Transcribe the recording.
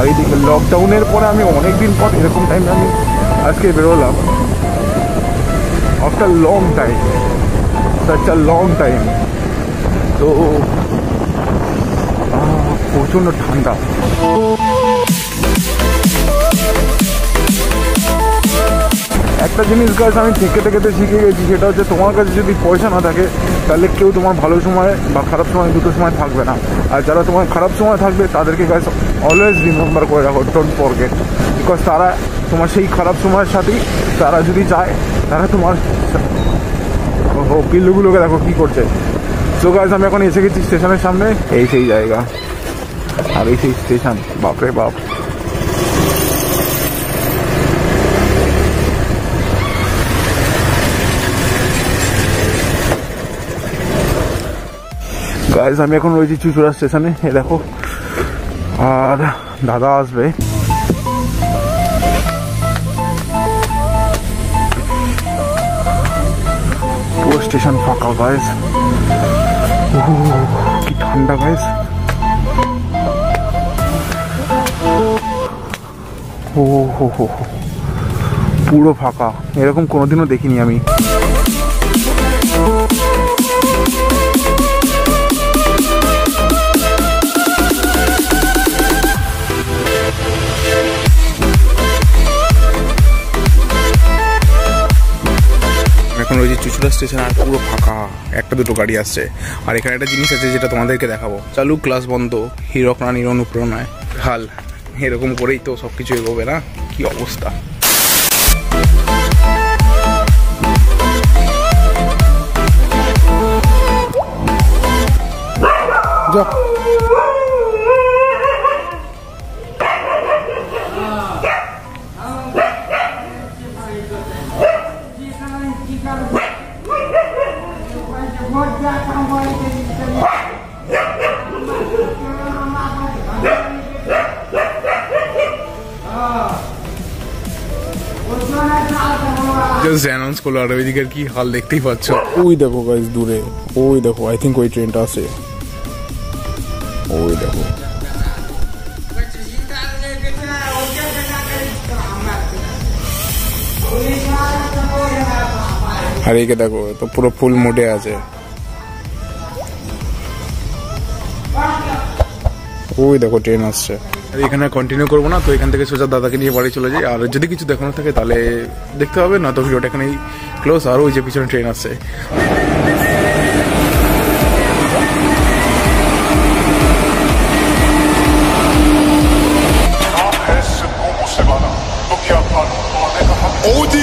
আর এইদিকে লকডাউনের পরে আমি অনেকদিন পর এরকম টাইমে আমি আজকে বেরোলাম, after long time, such a long time. তো প্রচণ্ড ঠান্ডা। একটা জিনিস গাছ আমি থেকে শিখে গেছি, সেটা হচ্ছে তোমার কাছে যদি পয়সা না থাকে তাহলে কেউ তোমার ভালো সময় বা খারাপ সময় দুটো সময় থাকবে না। আর যারা তোমার খারাপ সময় থাকবে তাদেরকে গাছ অলওয়েজ রিমেম্বার করে রাখো, ডোন্ট ফরগেট, বিকজ তারা তোমার সেই খারাপ সময়ের সাথেই তারা যদি চায় তারা তোমার পিল্লুগুলোকে দেখো কী করছে। সো গাছ আমি এখন এসে গেছি স্টেশনের সামনে, এই সেই জায়গা আর এই সেই স্টেশন, বাপরে বাপ। গাইজ আমি এখন রয়েছি চুচুড়া স্টেশনে, এ দেখো, আর দাদা আসবে। পুরো স্টেশন ফাঁকা গাইজ, কি ঠান্ডা গাইজ। ও হো হো, পুরো ফাঁকা, এরকম কোনোদিনও দেখিনি আমি। এখন রয়েছে চুচুড়া স্টেশন আর পুরো ফাঁকা, একটা দুটো গাড়ি আসছে। আর এখানে একটা জিনিস আছে যেটা তোমাদেরকে দেখাবো, চালু ক্লাস বন্ধ, হীরক রানীর অনুপ্রেরণায় হাল, এরকম করেই তো সব কিছু এগোবে না, কি অবস্থা। যা অ্যানাউন্স করলো, আর ওইদিকের কি হাল দেখতেই পাচ্ছ। ওই দেখো গাইস দূরে, ওই দেখো, আই থিঙ্ক ওই ট্রেনটা আছে, ওই দেখো। আর এইকে দেখো, তো পুরো ফুল মুডে আছে। ওই দেখো ট্রেন আসছে। আর এখানে কন্টিনিউ করবো না, তো এখান থেকে সোজা দাদাকে নিয়ে বাড়ি চলে যাই। আর যদি কিছু দেখানো থাকে তাহলে দেখতে হবে, না তো ভিডিওটা এখানেই ক্লোজ। আর ওই যে পিছনে ট্রেন আসছে। Audi